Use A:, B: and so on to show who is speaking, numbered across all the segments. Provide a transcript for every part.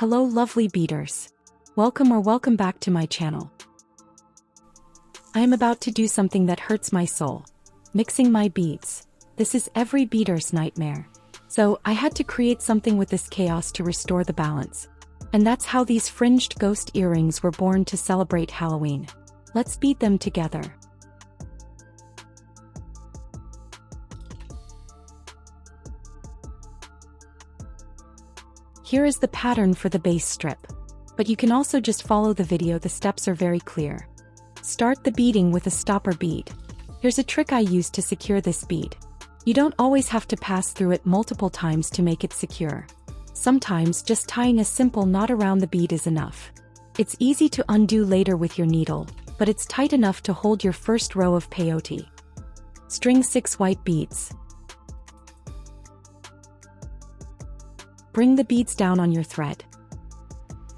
A: Hello lovely beaders. Welcome back to my channel. I am about to do something that hurts my soul. Mixing my beads. This is every beader's nightmare. So, I had to create something with this chaos to restore the balance. And that's how these fringed ghost earrings were born to celebrate Halloween. Let's bead them together. Here is the pattern for the base strip. But you can also just follow the video, the steps are very clear. Start the beading with a stopper bead. Here's a trick I use to secure this bead. You don't always have to pass through it multiple times to make it secure. Sometimes just tying a simple knot around the bead is enough. It's easy to undo later with your needle, but it's tight enough to hold your first row of peyote. String 6 white beads. Bring the beads down on your thread.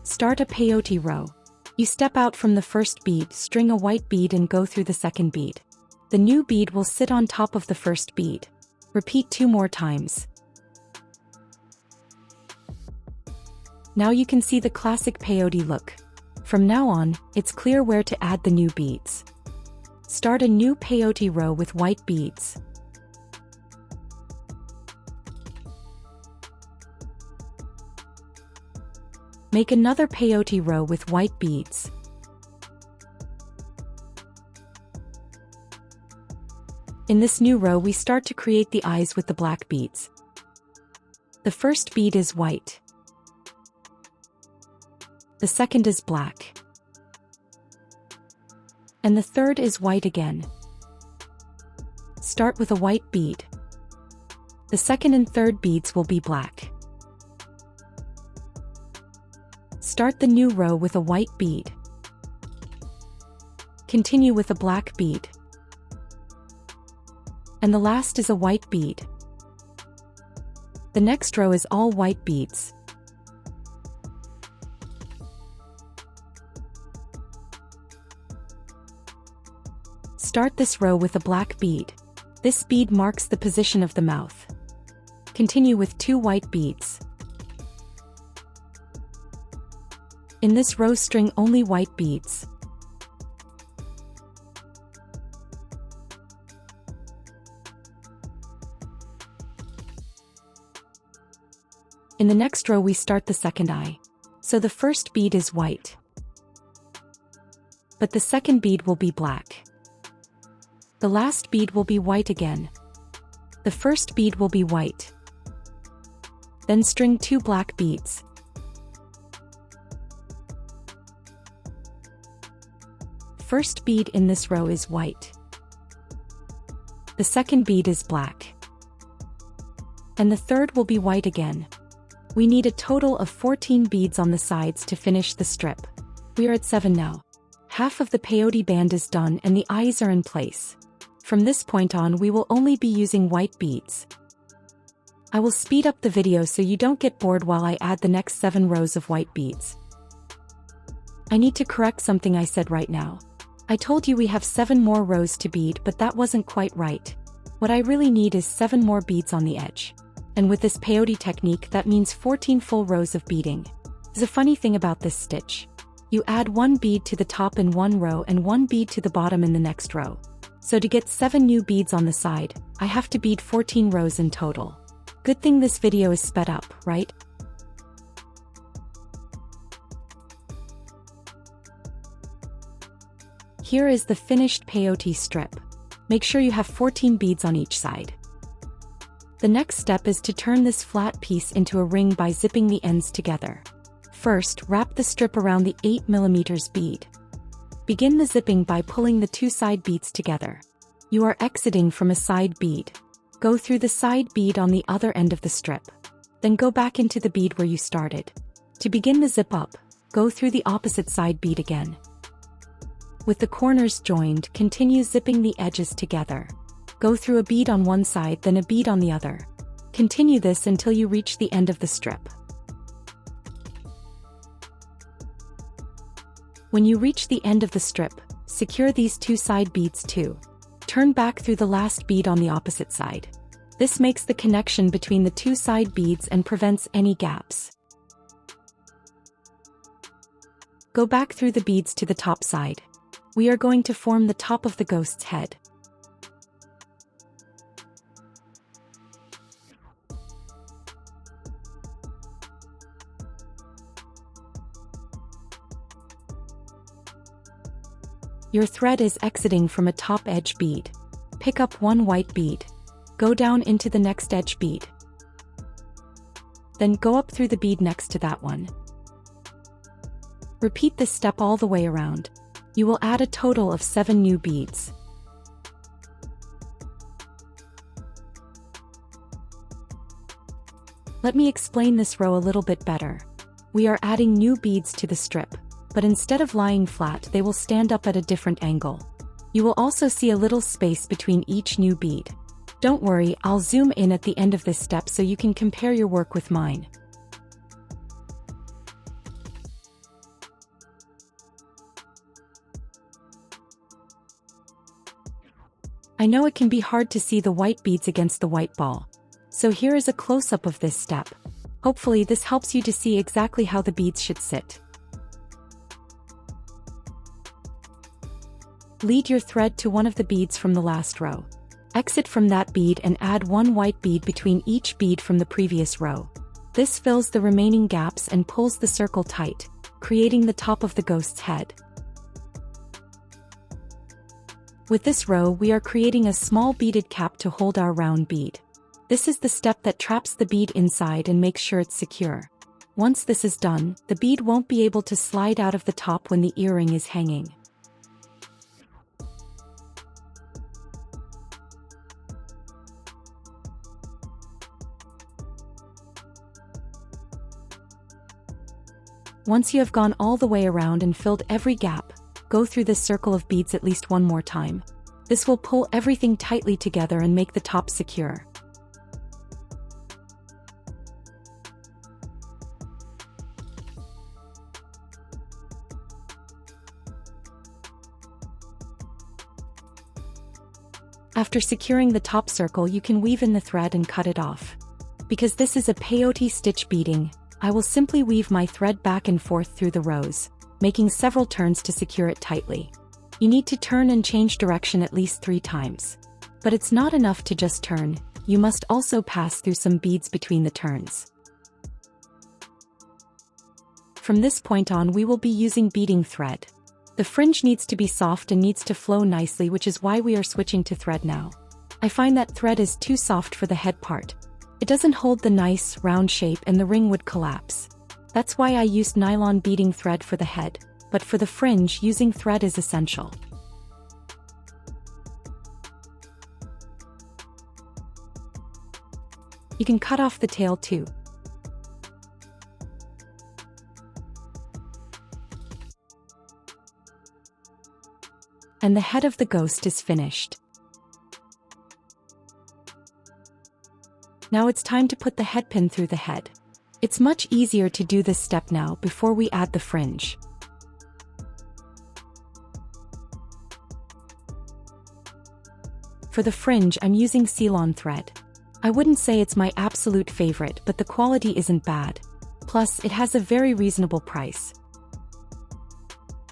A: Start a peyote row. You step out from the first bead, string a white bead and go through the second bead. The new bead will sit on top of the first bead. Repeat 2 more times. Now you can see the classic peyote look. From now on, it's clear where to add the new beads. Start a new peyote row with white beads. Make another peyote row with white beads. In this new row we start to create the eyes with the black beads. The first bead is white. The second is black. And the third is white again. Start with a white bead. The second and third beads will be black. Start the new row with a white bead. Continue with a black bead. And the last is a white bead. The next row is all white beads. Start this row with a black bead. This bead marks the position of the mouth. Continue with 2 white beads. In this row string only white beads. In the next row we start the second eye. So the first bead is white. But the second bead will be black. The last bead will be white again. The first bead will be white. Then string 2 black beads. First bead in this row is white. The second bead is black. And the third will be white again. We need a total of 14 beads on the sides to finish the strip. We are at 7 now. Half of the peyote band is done and the eyes are in place. From this point on we will only be using white beads. I will speed up the video so you don't get bored while I add the next 7 rows of white beads. I need to correct something I said right now. I told you we have 7 more rows to bead, but that wasn't quite right. What I really need is 7 more beads on the edge. And with this peyote technique that means 14 full rows of beading. There's a funny thing about this stitch. You add 1 bead to the top in one row and 1 bead to the bottom in the next row. So to get 7 new beads on the side, I have to bead 14 rows in total. Good thing this video is sped up, right? Here is the finished peyote strip. Make sure you have 14 beads on each side. The next step is to turn this flat piece into a ring by zipping the ends together. First, wrap the strip around the 8mm bead. Begin the zipping by pulling the 2 side beads together. You are exiting from a side bead. Go through the side bead on the other end of the strip. Then go back into the bead where you started. To begin the zip up, go through the opposite side bead again. With the corners joined, continue zipping the edges together. Go through a bead on one side then a bead on the other. Continue this until you reach the end of the strip. When you reach the end of the strip, secure these 2 side beads too. Turn back through the last bead on the opposite side. This makes the connection between the 2 side beads and prevents any gaps. Go back through the beads to the top side. We are going to form the top of the ghost's head. Your thread is exiting from a top edge bead. Pick up one white bead. Go down into the next edge bead. Then go up through the bead next to that one. Repeat this step all the way around. You will add a total of 7 new beads. Let me explain this row a little bit better. We are adding new beads to the strip, but instead of lying flat, they will stand up at a different angle. You will also see a little space between each new bead. Don't worry, I'll zoom in at the end of this step so you can compare your work with mine. I know it can be hard to see the white beads against the white ball. So here is a close-up of this step. Hopefully this helps you to see exactly how the beads should sit. Lead your thread to one of the beads from the last row. Exit from that bead and add one white bead between each bead from the previous row. This fills the remaining gaps and pulls the circle tight, creating the top of the ghost's head. With this row, we are creating a small beaded cap to hold our round bead. This is the step that traps the bead inside and makes sure it's secure. Once this is done, the bead won't be able to slide out of the top when the earring is hanging. Once you have gone all the way around and filled every gap, go through this circle of beads at least one more time. This will pull everything tightly together and make the top secure. After securing the top circle, you can weave in the thread and cut it off. Because this is a peyote-stitched beading, I will simply weave my thread back and forth through the rows, making several turns to secure it tightly. You need to turn and change direction at least 3 times. But it's not enough to just turn, you must also pass through some beads between the turns. From this point on, we will be using beading thread. The fringe needs to be soft and needs to flow nicely, which is why we are switching to thread now. I find that thread is too soft for the head part. It doesn't hold the nice, round shape and the ring would collapse. That's why I used nylon beading thread for the head, but for the fringe, using thread is essential. You can cut off the tail too. And the head of the ghost is finished. Now it's time to put the head pin through the head. It's much easier to do this step now before we add the fringe. For the fringe, I'm using Nylon thread. I wouldn't say it's my absolute favorite, but the quality isn't bad. Plus, it has a very reasonable price.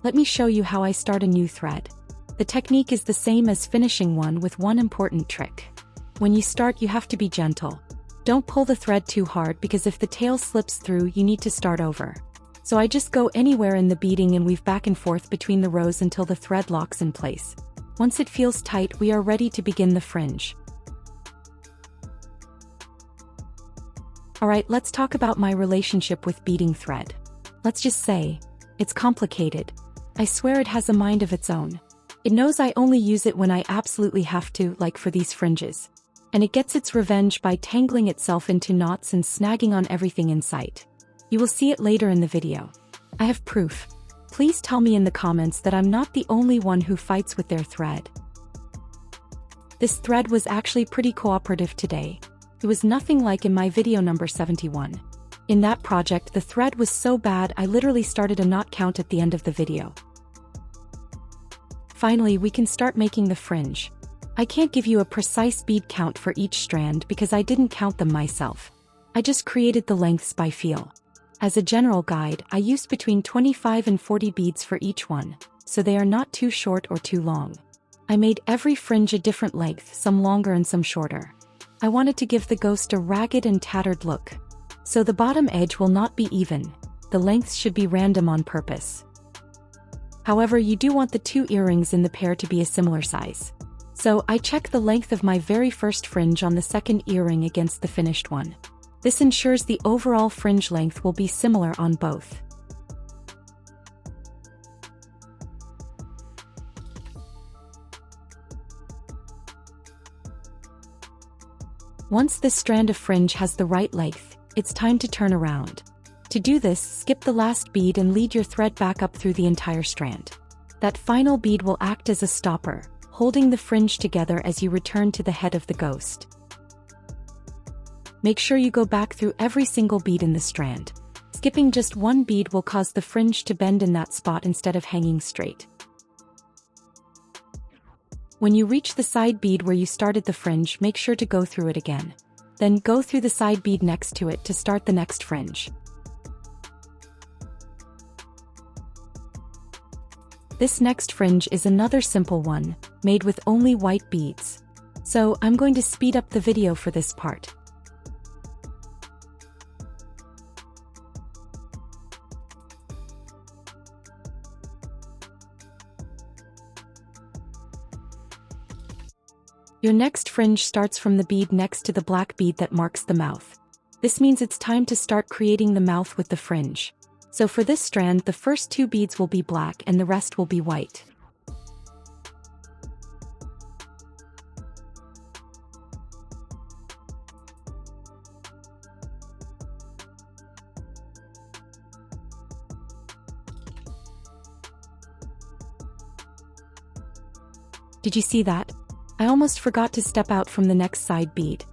A: Let me show you how I start a new thread. The technique is the same as finishing one with one important trick. When you start, you have to be gentle. Don't pull the thread too hard because if the tail slips through, you need to start over. So I just go anywhere in the beading and weave back and forth between the rows until the thread locks in place. Once it feels tight, we are ready to begin the fringe. Alright, let's talk about my relationship with beading thread. Let's just say, it's complicated. I swear it has a mind of its own. It knows I only use it when I absolutely have to, like for these fringes. And it gets its revenge by tangling itself into knots and snagging on everything in sight. You will see it later in the video. I have proof. Please tell me in the comments that I'm not the only one who fights with their thread. This thread was actually pretty cooperative today. It was nothing like in my video number 71. In that project, the thread was so bad I literally started a knot count at the end of the video. Finally, we can start making the fringe. I can't give you a precise bead count for each strand because I didn't count them myself. I just created the lengths by feel. As a general guide, I used between 25 and 40 beads for each one, so they are not too short or too long. I made every fringe a different length, some longer and some shorter. I wanted to give the ghost a ragged and tattered look. So the bottom edge will not be even, the lengths should be random on purpose. However, you do want the two earrings in the pair to be a similar size. So I check the length of my very first fringe on the second earring against the finished one. This ensures the overall fringe length will be similar on both. Once this strand of fringe has the right length, it's time to turn around. To do this, skip the last bead and lead your thread back up through the entire strand. That final bead will act as a stopper, holding the fringe together as you return to the head of the ghost. Make sure you go back through every single bead in the strand. Skipping just one bead will cause the fringe to bend in that spot instead of hanging straight. When you reach the side bead where you started the fringe, make sure to go through it again. Then go through the side bead next to it to start the next fringe. This next fringe is another simple one, made with only white beads. So I'm going to speed up the video for this part. Your next fringe starts from the bead next to the black bead that marks the mouth. This means it's time to start creating the mouth with the fringe. So for this strand, the first two beads will be black and the rest will be white. Did you see that? I almost forgot to step out from the next side bead.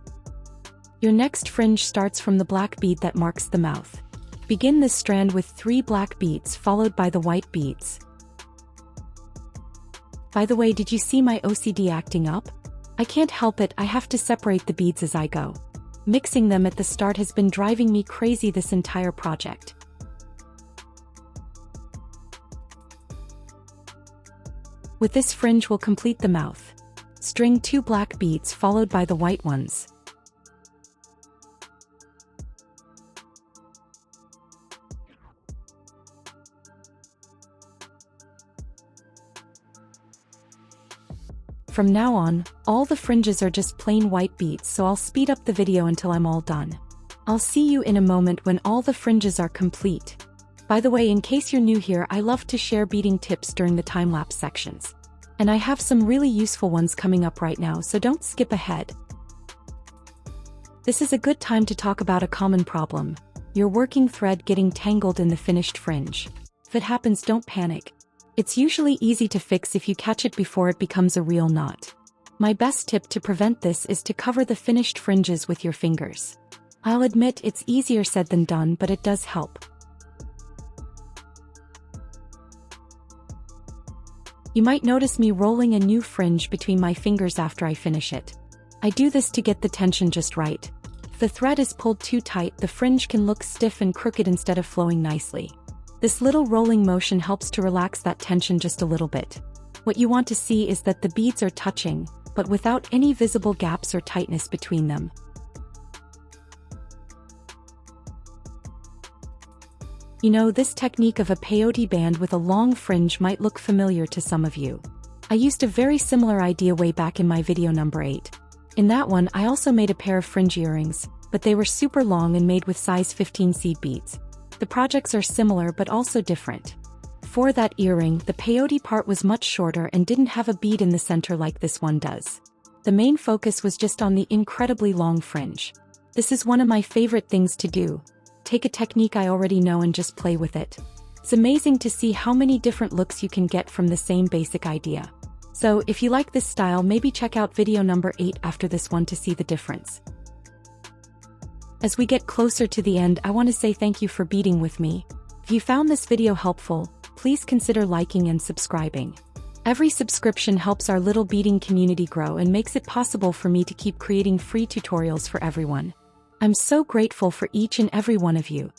A: Your next fringe starts from the black bead that marks the mouth. Begin this strand with 3 black beads followed by the white beads. By the way, did you see my OCD acting up? I can't help it, I have to separate the beads as I go. Mixing them at the start has been driving me crazy this entire project. With this fringe we'll complete the mouth. String 2 black beads followed by the white ones. From now on, all the fringes are just plain white beads, so I'll speed up the video until I'm all done. I'll see you in a moment when all the fringes are complete. By the way, in case you're new here, I love to share beading tips during the time-lapse sections. And I have some really useful ones coming up right now, so don't skip ahead. This is a good time to talk about a common problem: your working thread getting tangled in the finished fringe. If it happens, don't panic. It's usually easy to fix if you catch it before it becomes a real knot. My best tip to prevent this is to cover the finished fringes with your fingers. I'll admit it's easier said than done, but it does help. You might notice me rolling a new fringe between my fingers after I finish it. I do this to get the tension just right. If the thread is pulled too tight, the fringe can look stiff and crooked instead of flowing nicely. This little rolling motion helps to relax that tension just a little bit. What you want to see is that the beads are touching, but without any visible gaps or tightness between them. You know, this technique of a peyote band with a long fringe might look familiar to some of you. I used a very similar idea way back in my video number 8. In that one, I also made a pair of fringe earrings, but they were super long and made with size 15 seed beads. The projects are similar but also different. For that earring, the peyote part was much shorter and didn't have a bead in the center like this one does. The main focus was just on the incredibly long fringe. This is one of my favorite things to do. Take a technique I already know and just play with it. It's amazing to see how many different looks you can get from the same basic idea. So if you like this style, maybe check out video number 8 after this one to see the difference. As we get closer to the end, I want to say thank you for beading with me. If you found this video helpful, please consider liking and subscribing. Every subscription helps our little beading community grow and makes it possible for me to keep creating free tutorials for everyone. I'm so grateful for each and every one of you.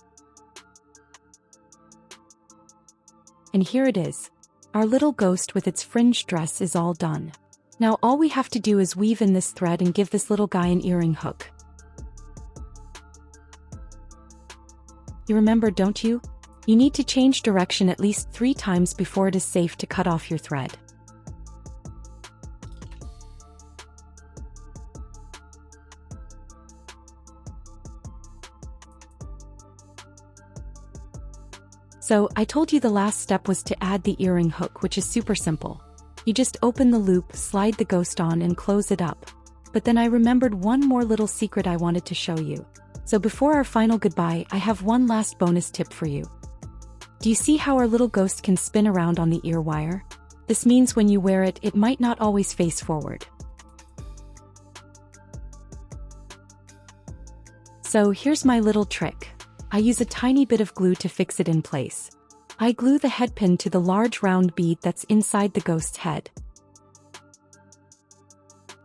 A: And here it is. Our little ghost with its fringed dress is all done. Now all we have to do is weave in this thread and give this little guy an earring hook. You remember, don't you? You need to change direction at least 3 times before it is safe to cut off your thread. So, I told you the last step was to add the earring hook, which is super simple. You just open the loop, slide the ghost on and close it up. But then I remembered one more little secret I wanted to show you. So before our final goodbye, I have one last bonus tip for you. Do you see how our little ghost can spin around on the ear wire? This means when you wear it, it might not always face forward. So here's my little trick. I use a tiny bit of glue to fix it in place. I glue the head pin to the large round bead that's inside the ghost's head.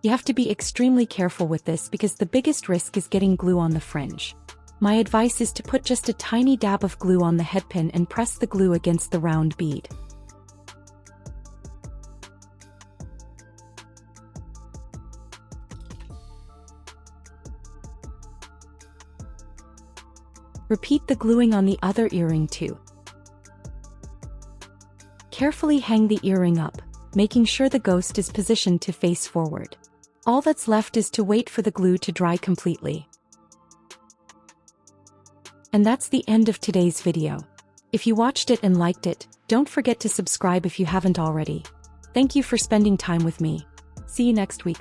A: You have to be extremely careful with this because the biggest risk is getting glue on the fringe. My advice is to put just a tiny dab of glue on the head pin and press the glue against the round bead. Repeat the gluing on the other earring too. Carefully hang the earring up, making sure the ghost is positioned to face forward. All that's left is to wait for the glue to dry completely. And that's the end of today's video. If you watched it and liked it, don't forget to subscribe if you haven't already. Thank you for spending time with me. See you next week.